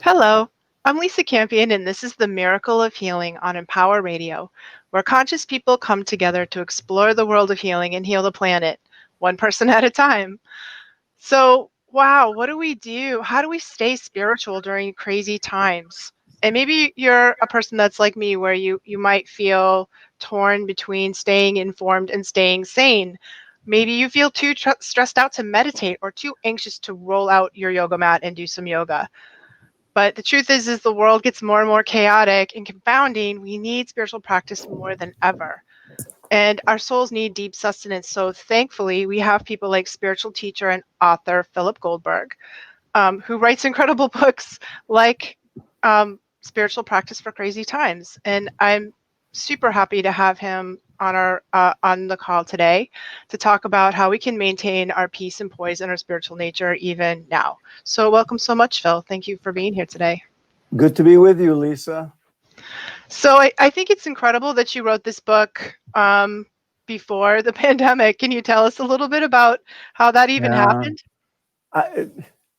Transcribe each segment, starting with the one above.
Hello, I'm Lisa Campion, and this is the Miracle of Healing on Empower Radio, where conscious people come together to explore the world of healing and heal the planet, one person at a time. So, wow, what do we do? How do we stay spiritual during crazy times? And maybe you're a person that's like me, where you might feel torn between staying informed and staying sane. Maybe you feel too stressed out to meditate or too anxious to roll out your yoga mat and do some yoga. But the truth is the world gets more and more chaotic and confounding. We need spiritual practice more than ever. And our souls need deep sustenance. So thankfully, we have people like spiritual teacher and author Philip Goldberg, who writes incredible books like Spiritual Practice for Crazy Times. And I'm super happy to have him on the call today to talk about how we can maintain our peace and poise in our spiritual nature even now. So welcome so much, Phil. Thank you for being here today. Good to be with you, Lisa. So I think it's incredible that you wrote this book before the pandemic. Can you tell us a little bit about how that even Yeah. happened? I,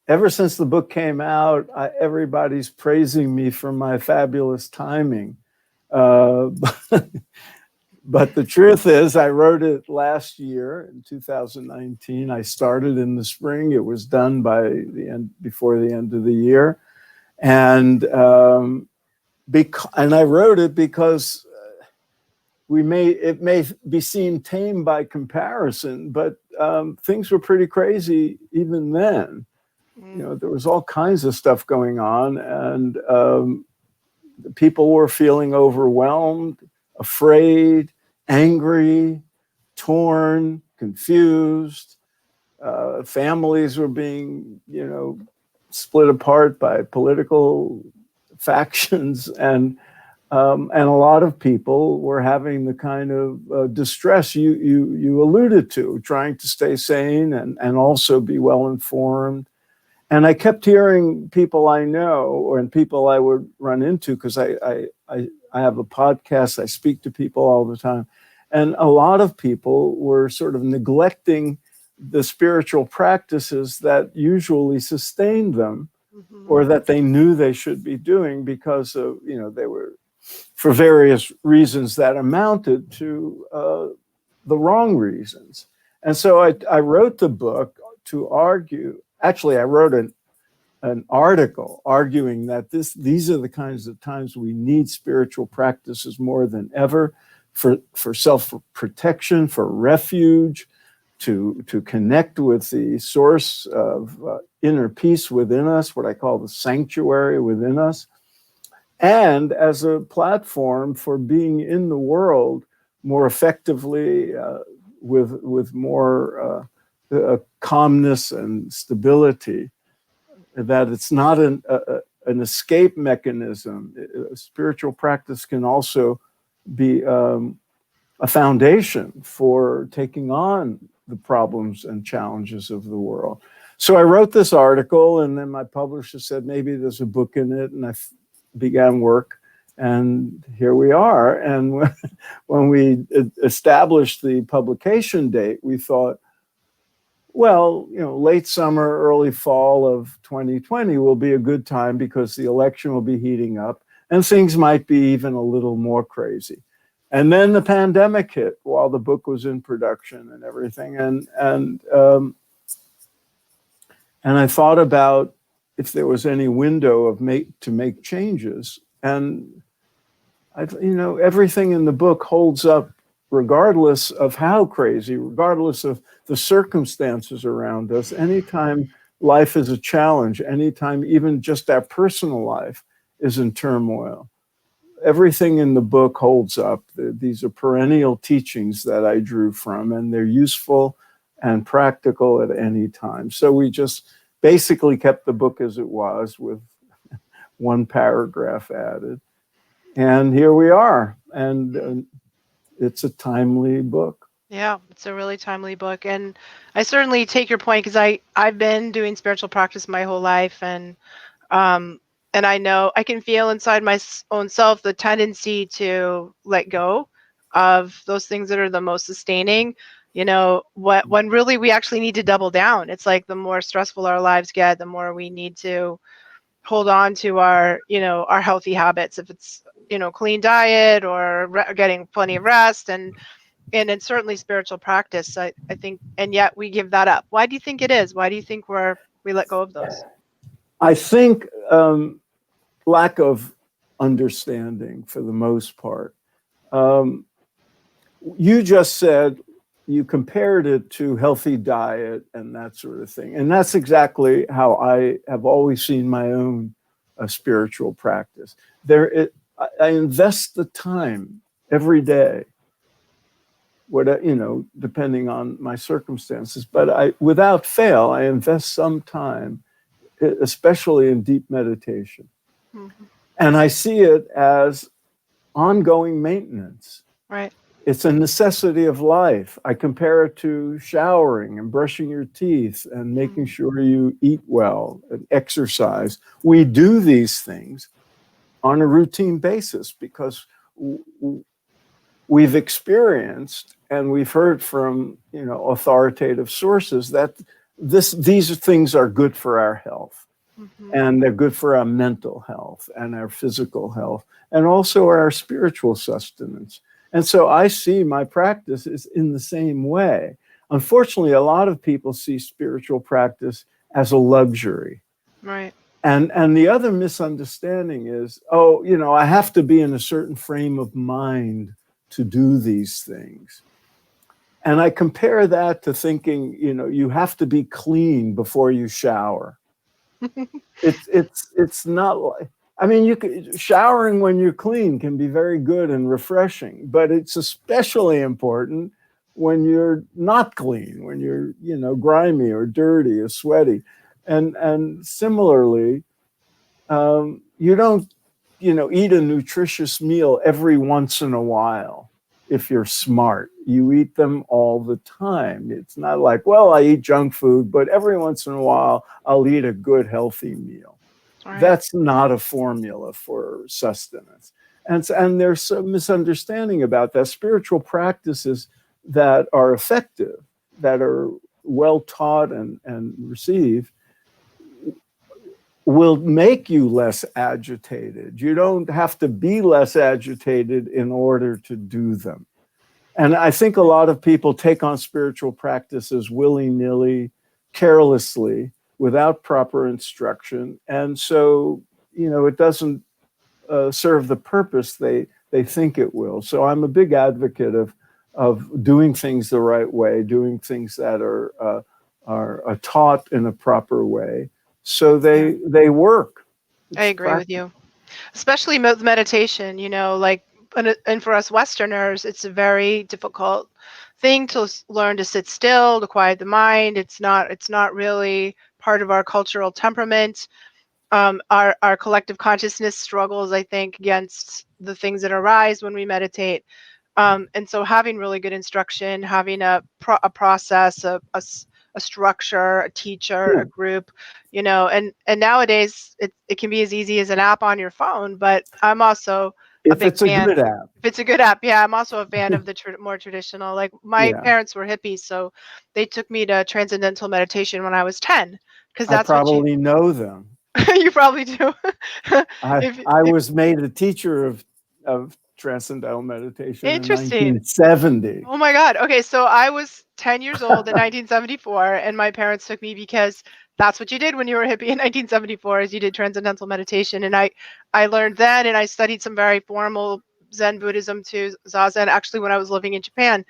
Ever since the book came out, everybody's praising me for my fabulous timing. Uh, but the truth is, I wrote it last year in 2019. I started in the spring. It was done by the end, before the end of the year, and and I wrote it because it may be seen tame by comparison, but things were pretty crazy even then. There was all kinds of stuff going on, and people were feeling overwhelmed, afraid, angry, torn, confused. Families were being, split apart by political factions, and a lot of people were having the kind of distress you alluded to, trying to stay sane and also be well informed. And I kept hearing people I know and people I would run into, because I have a podcast, I speak to people all the time. And a lot of people were sort of neglecting the spiritual practices that usually sustained them, or that they knew they should be doing, because of, they were, for various reasons that amounted to the wrong reasons. And so I wrote the book to argue. Actually, I wrote an article arguing that these are the kinds of times we need spiritual practices more than ever, for self-protection, for refuge, to connect with the source of inner peace within us, what I call the sanctuary within us, and as a platform for being in the world more effectively, with more calmness and stability. That it's not an escape mechanism. Spiritual practice can also be a foundation for taking on the problems and challenges of the world. So I wrote this article, and then my publisher said, maybe there's a book in it, and I began work, and here we are. And when we established the publication date, we thought, well, late summer, early fall of 2020 will be a good time, because the election will be heating up and things might be even a little more crazy. And then the pandemic hit while the book was in production and everything. And I thought about if there was any window to make changes. And everything in the book holds up, regardless of how crazy, regardless of the circumstances around us. Anytime life is a challenge, anytime even just our personal life is in turmoil, everything in the book holds up. These are perennial teachings that I drew from, and they're useful and practical at any time. So we just basically kept the book as it was, with one paragraph added. And here we are. And it's a timely book. Yeah, it's a really timely book. And I certainly take your point, because I've been doing spiritual practice my whole life. And I know I can feel inside my own self the tendency to let go of those things that are the most sustaining. When really we actually need to double down. It's like the more stressful our lives get, the more we need to hold on to our, our healthy habits, if it's, clean diet or getting plenty of rest, and it's certainly spiritual practice. I think, and yet we give that up. Why do you think it is? Why do you think we let go of those? I think lack of understanding for the most part. You just said you compared it to healthy diet and that sort of thing. And that's exactly how I have always seen my own spiritual practice. I invest the time every day, depending on my circumstances. But without fail, I invest some time, especially in deep meditation. Mm-hmm. And I see it as ongoing maintenance. Right. It's a necessity of life. I compare it to showering and brushing your teeth and making sure you eat well and exercise. We do these things on a routine basis because we've experienced and we've heard from authoritative sources that these things are good for our health. Mm-hmm. And they're good for our mental health and our physical health and also our spiritual sustenance. And so I see my practice is in the same way. Unfortunately, a lot of people see spiritual practice as a luxury. Right. And the other misunderstanding is, I have to be in a certain frame of mind to do these things. And I compare that to thinking, you have to be clean before you shower. It's not like, I mean, showering when you're clean can be very good and refreshing, but it's especially important when you're not clean, when you're, grimy or dirty or sweaty. And similarly, you don't, eat a nutritious meal every once in a while. If you're smart, you eat them all the time. It's not like, well, I eat junk food, but every once in a while, I'll eat a good, healthy meal. Right. That's not a formula for sustenance. And there's some misunderstanding about that. Spiritual practices that are effective, that are well taught and received, will make you less agitated. You don't have to be less agitated in order to do them. And I think a lot of people take on spiritual practices willy-nilly, carelessly, without proper instruction. And so, it doesn't serve the purpose they think it will. So I'm a big advocate of doing things the right way, doing things that are taught in a proper way. So they work. I agree with you, especially with meditation. And for us Westerners, it's a very difficult thing to learn to sit still, to quiet the mind. It's not really part of our cultural temperament. Our collective consciousness struggles, I think, against the things that arise when we meditate. And so having really good instruction, having a process, a structure, a teacher, a group, and nowadays it can be as easy as an app on your phone. But I'm also a If big it's a fan. good app. If it's a good app, yeah, I'm also a fan of the more traditional. Like my parents were hippies, so they took me to transcendental meditation when I was 10, because I that's what probably know them. you probably do. I was made a teacher of transcendental meditation in Interesting. 1970. Oh my God. Okay, so I was 10 years old in 1974, and my parents took me because that's what you did when you were a hippie in 1974, is you did transcendental meditation. And I learned then, and I studied some very formal Zen Buddhism too, Zazen, actually when I was living in Japan.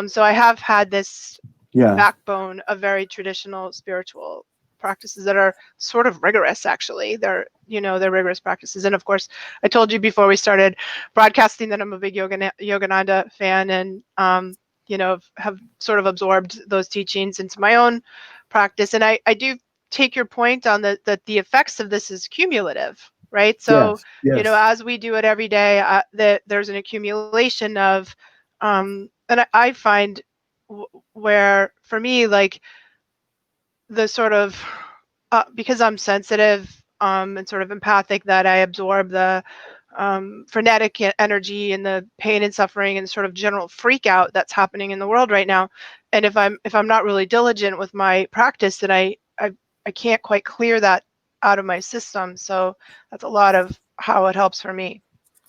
So I have had this backbone of very traditional spiritual practices that are sort of rigorous. Actually, they're rigorous practices. And of course, I told you before we started broadcasting that I'm a big Yogananda fan, and have sort of absorbed those teachings into my own practice. And I do take your point on that the effects of this is cumulative, right? So as we do it every day, there's an accumulation of and I find where, for me, like, the sort of because I'm sensitive and sort of empathic, that I absorb the frenetic energy and the pain and suffering and sort of general freak out that's happening in the world right now. And if I'm not really diligent with my practice, then I can't quite clear that out of my system. So that's a lot of how it helps for me.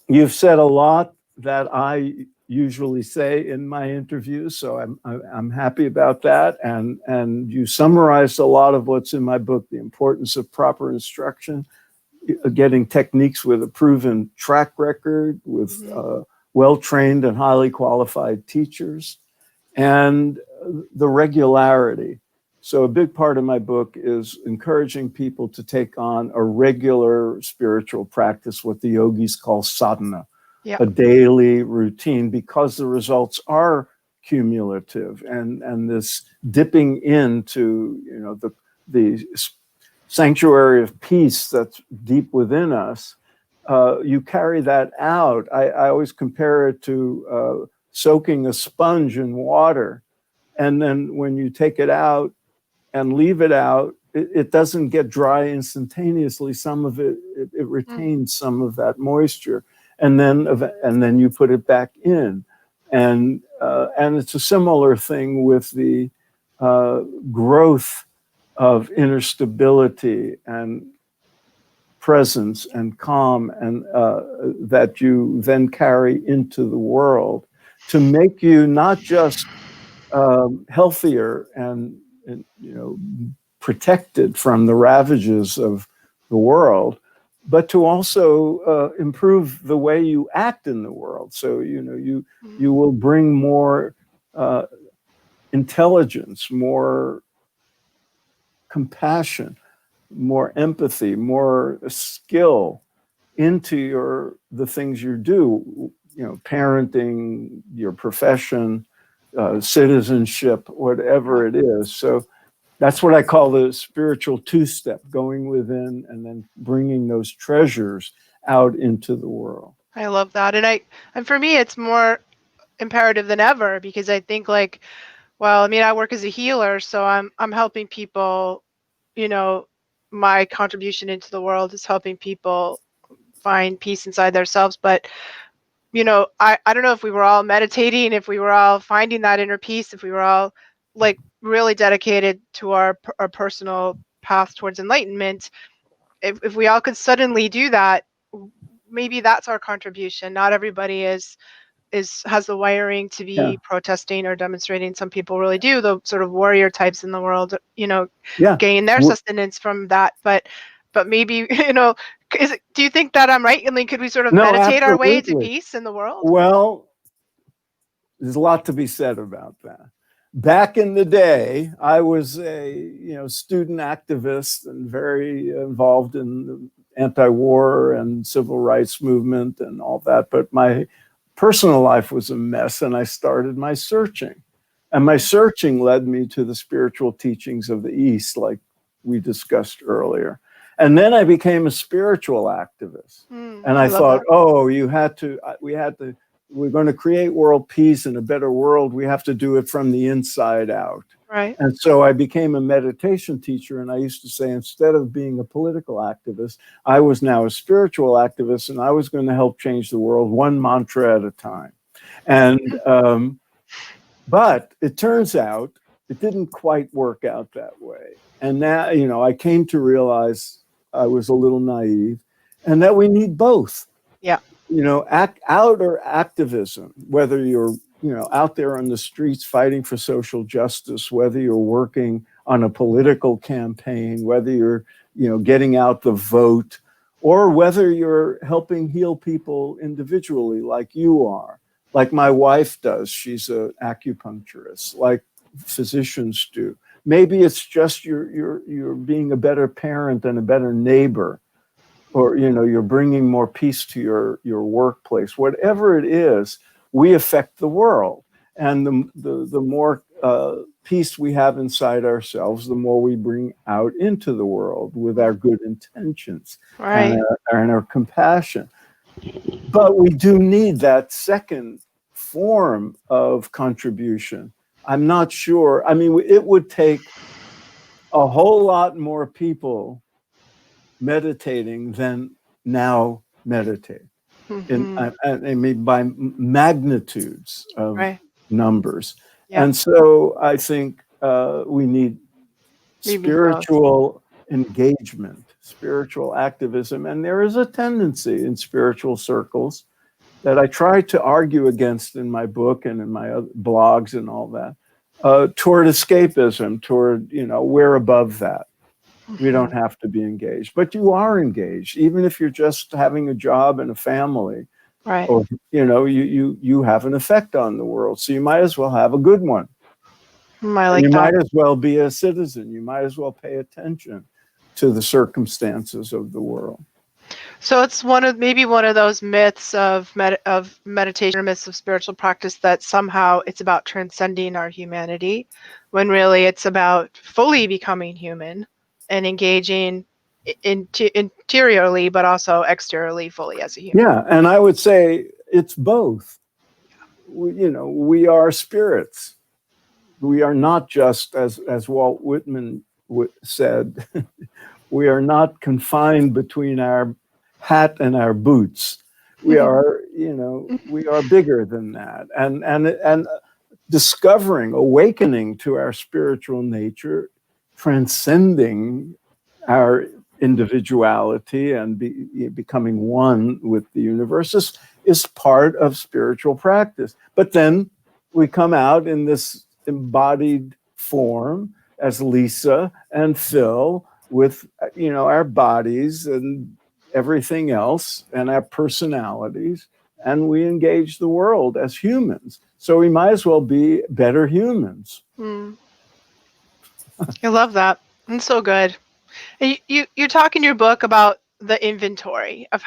You've said a lot that I usually say in my interviews, so I'm happy about that. And you summarized a lot of what's in my book: the importance of proper instruction, getting techniques with a proven track record, with well-trained and highly qualified teachers, and the regularity. So a big part of my book is encouraging people to take on a regular spiritual practice, what the yogis call sadhana, a daily routine, because the results are cumulative. And this dipping into, the sanctuary of peace that's deep within us, you carry that out. I always compare it to soaking a sponge in water. And then when you take it out and leave it out, it doesn't get dry instantaneously. Some of it retains some of that moisture. And then you put it back in. And it's a similar thing with the growth of inner stability and presence and calm, and that you then carry into the world to make you not just healthier and protected from the ravages of the world, but to also improve the way you act in the world. So you will bring more intelligence, more compassion, more empathy, more skill into the things you do, parenting, your profession, citizenship, whatever it is. So that's what I call the spiritual two-step, going within and then bringing those treasures out into the world. I love that. And for me, it's more imperative than ever, because I think I work as a healer, so I'm helping people, my contribution into the world is helping people find peace inside themselves. But I don't know if we were all meditating, if we were all finding that inner peace, if we were all really dedicated to our personal path towards enlightenment, if we all could suddenly do that, maybe that's our contribution. Not everybody has the wiring to be protesting or demonstrating. Some people really do, the sort of warrior types in the world, gain their sustenance from that. But maybe, do you think that I'm right? I mean, could we sort of meditate our way to peace in the world? Well, there's a lot to be said about that. Back in the day, I was a student activist and very involved in the anti-war and civil rights movement and all that. But my personal life was a mess, and I started my searching. And my searching led me to the spiritual teachings of the East, like we discussed earlier. And then I became a spiritual activist. And I thought, we're going to create world peace and a better world. We have to do it from the inside out. Right. And so I became a meditation teacher. And I used to say, instead of being a political activist, I was now a spiritual activist, and I was going to help change the world one mantra at a time. And, but it turns out it didn't quite work out that way. And now, I came to realize I was a little naive, and that we need both. Yeah. Outer activism, whether you're, out there on the streets fighting for social justice, whether you're working on a political campaign, whether you're, getting out the vote, or whether you're helping heal people individually, like you are, like my wife does. She's an acupuncturist, like physicians do. Maybe it's just you're being a better parent and a better neighbor, or you're bringing more peace to your workplace. Whatever it is, we affect the world, and the more peace we have inside ourselves, the more we bring out into the world with our good intentions, right, and our compassion. But we do need that second form of contribution. I'm not sure. I mean, it would take a whole lot more people meditating than now meditate. I mean, by magnitudes of numbers. Yeah. And so I think we need spiritual engagement, spiritual activism, and there is a tendency in spiritual circles that I try to argue against in my book and in my other blogs and all that, toward escapism, toward, we're above that. We don't have to be engaged, but you are engaged, even if you're just having a job and a family, Right. or, you have an effect on the world. So you might as well have a good one. I And like you that. might as well be a citizen. You might as well pay attention to the circumstances of the world. So it's maybe one of those myths of meditation, or myths of spiritual practice, that somehow it's about transcending our humanity, when really it's about fully becoming human and engaging interiorly, but also exteriorly fully as a human. Yeah, and I would say it's both. We are spirits. We are not just, as Walt Whitman said, we are not confined between our hat and our boots. We are, we are bigger than that. And discovering, awakening to our spiritual nature, transcending our individuality and becoming one with the universe is part of spiritual practice. But then we come out in this embodied form as Lisa and Phil with, our bodies and everything else and our personalities, and we engage the world as humans. So we might as well be better humans. I love that. It's so good. And you talk in your book about the inventory of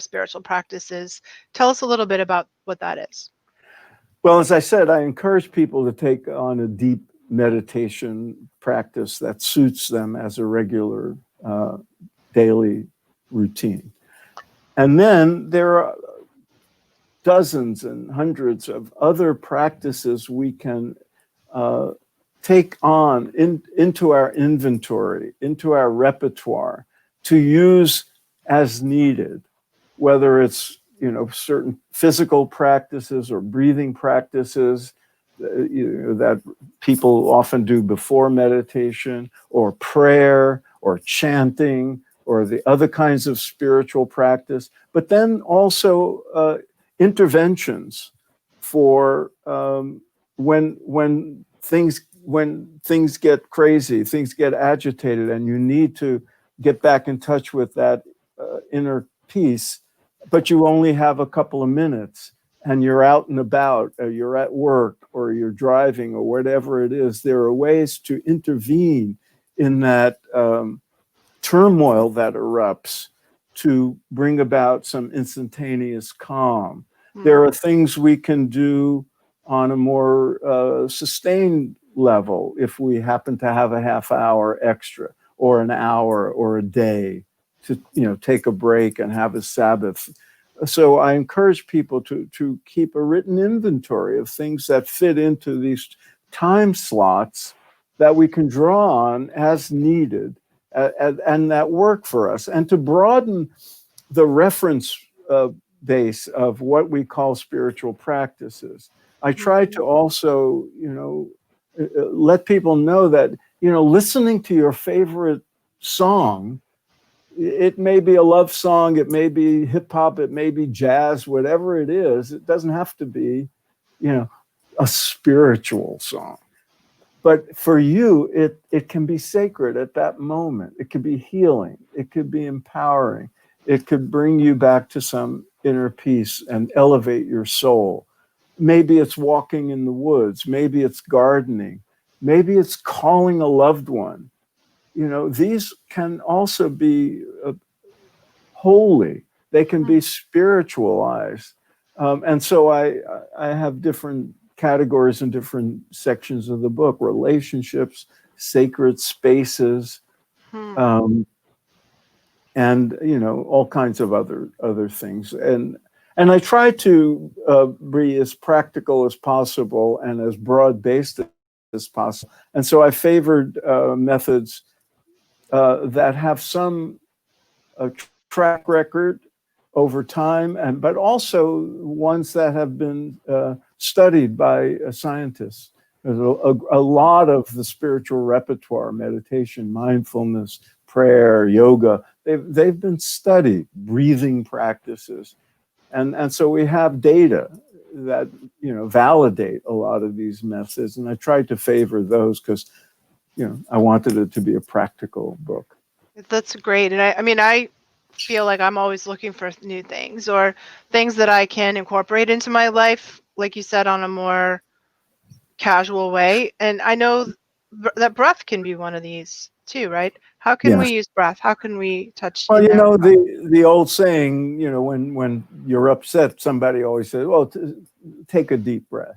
spiritual practices. Tell us a little bit about what that is. Well, as I said, I encourage people to take on a deep meditation practice that suits them as a regular daily routine. And then there are dozens and hundreds of other practices we can take on into our inventory, into our repertoire, to use as needed, whether it's certain physical practices or breathing practices that people often do before meditation, or prayer or chanting, or the other kinds of spiritual practice, but then also interventions for when things get crazy, things get agitated, and you need to get back in touch with that inner peace, but you only have a couple of minutes, and you're out and about, or you're at work, or you're driving, or whatever it is. There are ways to intervene in that turmoil that erupts to bring about some instantaneous calm. There are things we can do on a more sustained level if we happen to have a half hour extra, or an hour, or a day to take a break and have a Sabbath. So I encourage people to keep a written inventory of things that fit into these time slots that we can draw on as needed, and that work for us, and to broaden the reference base of what we call spiritual practices. I try to also, let people know that, listening to your favorite song, it may be a love song, it may be hip hop, it may be jazz, whatever it is. It doesn't have to be, a spiritual song. But for you, it can be sacred at that moment. It could be healing. It could be empowering. It could bring you back to some inner peace and elevate your soul. Maybe it's walking in the woods. Maybe it's gardening. Maybe it's calling a loved one. These can also be holy. They can be spiritualized. And so I have different categories in different sections of the book: relationships, sacred spaces, and all kinds of other things. And I try to be as practical as possible and as broad-based as possible. And so I favored methods that have some track record over time, but also ones that have been studied by scientists. There's a lot of the spiritual repertoire: meditation, mindfulness, prayer, yoga, they've been studied, breathing practices. And so we have data that, validate a lot of these methods. And I tried to favor those because, I wanted it to be a practical book. That's great. And I feel like I'm always looking for new things or things that I can incorporate into my life, like you said, on a more casual way. And I know that breath can be one of these too, right? How can we use breath? How can we touch Well, in there? the old saying, when you're upset, somebody always says, well, take a deep breath.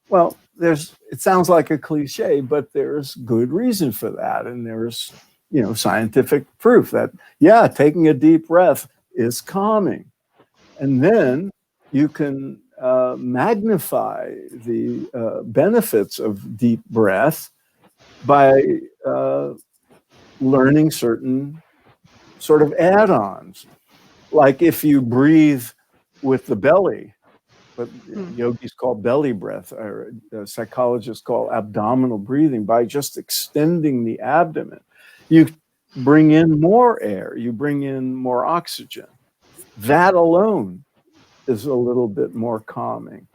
Well, it sounds like a cliche, but there's good reason for that. And there's, scientific proof that, taking a deep breath is calming. And then you can magnify the benefits of deep breath by learning certain sort of add-ons. Like if you breathe with the belly, what yogis call belly breath, or psychologists call abdominal breathing, by just extending the abdomen, you bring in more air, you bring in more oxygen. That alone is a little bit more calming.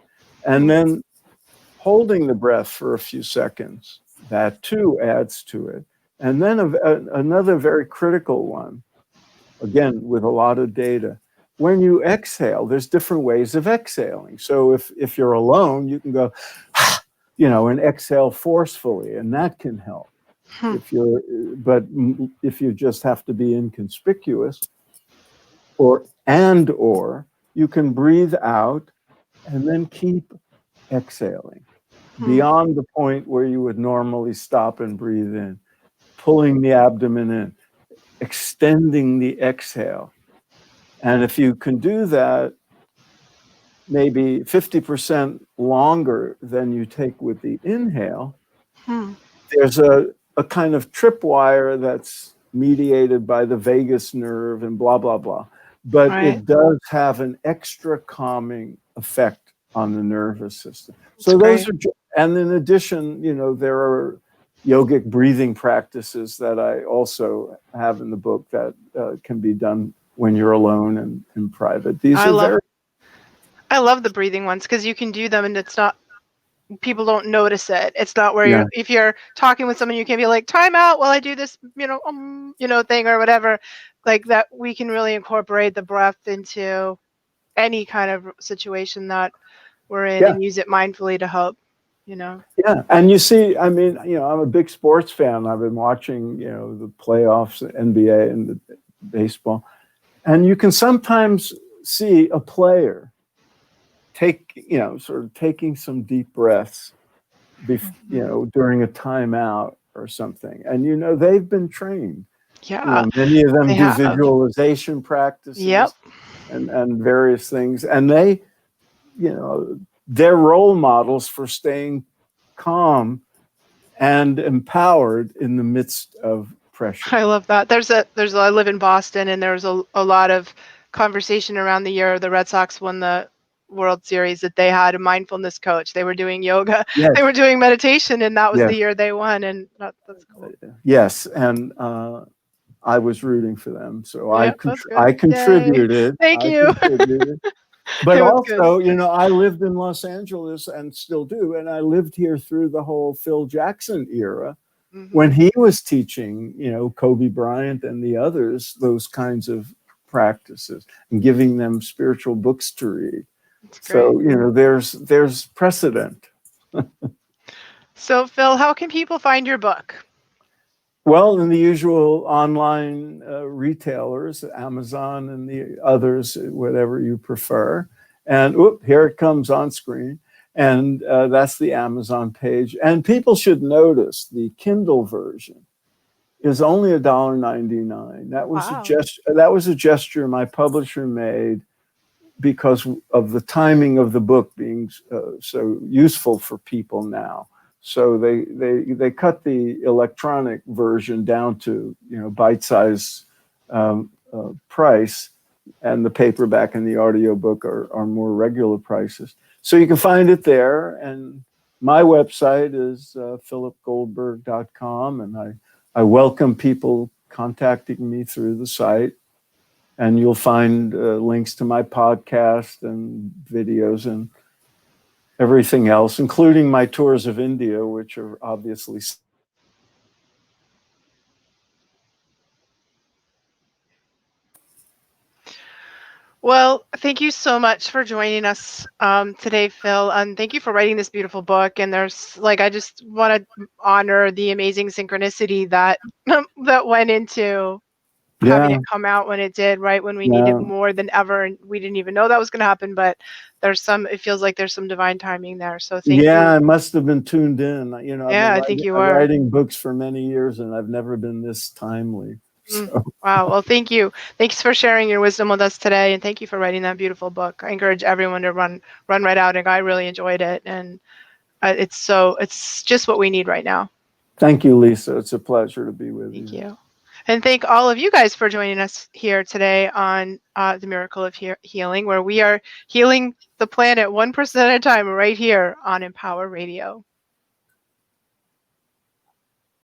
And then holding the breath for a few seconds, that too adds to it. And then another very critical one, again, with a lot of data, when you exhale, there's different ways of exhaling. So if you're alone, you can go, and exhale forcefully, and that can help. But if you just have to be inconspicuous, or you can breathe out and then keep exhaling beyond the point where you would normally stop and breathe in, pulling the abdomen in, extending the exhale. And if you can do that maybe 50% longer than you take with the inhale, there's a kind of tripwire that's mediated by the vagus nerve and blah, blah, blah. But it does have an extra calming effect on the nervous system. So those are, and in addition, there are yogic breathing practices that I also have in the book that can be done when you're alone and in private. I love the breathing ones because you can do them and it's not, people don't notice it. It's not where if you're talking with someone, you can be like, time out while I do this, thing or whatever, like that. We can really incorporate the breath into any kind of situation that we're in and use it mindfully to help, Yeah. And you see, I'm a big sports fan. I've been watching, the playoffs, NBA and the baseball. And you can sometimes see a player sort of taking some deep breaths, during a timeout or something. And, they've been trained. Yeah. Many of them do visualization practices and various things. And they, they're role models for staying calm and empowered in the midst of pressure. I love that. I live in Boston, and there's a lot of conversation around the year the Red Sox won the World Series that they had a mindfulness coach. They were doing yoga, they were doing meditation, and that was the year they won. And that's cool. Yes, and I was rooting for them, so I contributed. Thank you. But also, I lived in Los Angeles and still do, and I lived here through the whole Phil Jackson era, when he was teaching, Kobe Bryant and the others, those kinds of practices and giving them spiritual books to read. So, there's precedent. So, Phil, how can people find your book? Well, in the usual online retailers, Amazon and the others, whatever you prefer. And here it comes on screen. And that's the Amazon page. And people should notice the Kindle version is only $1.99. That was a gesture my publisher made because of the timing of the book being so useful for people now. So they cut the electronic version down to bite-size price, and the paperback and the audiobook are more regular prices. So you can find it there, and my website is phillipgoldberg.com, and I welcome people contacting me through the site. And you'll find links to my podcast and videos and everything else, including my tours of India, which are obviously. Well, thank you so much for joining us today, Phil, and thank you for writing this beautiful book. And there's I just want to honor the amazing synchronicity that that went into having it come out when it did, right when we needed more than ever, and we didn't even know that was going to happen. But it feels like there's some divine timing there. So thank you. Yeah, I must have been tuned in. You know, I think you I've were been writing books for many years, and I've never been this timely. So. Wow. Well, thank you. Thanks for sharing your wisdom with us today, and thank you for writing that beautiful book. I encourage everyone to run right out, and I really enjoyed it, and it's just what we need right now. Thank you, Lisa. It's a pleasure to be with you. Thank you. And thank all of you guys for joining us here today on The Miracle of Healing, where we are healing the planet 1% at a time right here on Empower Radio.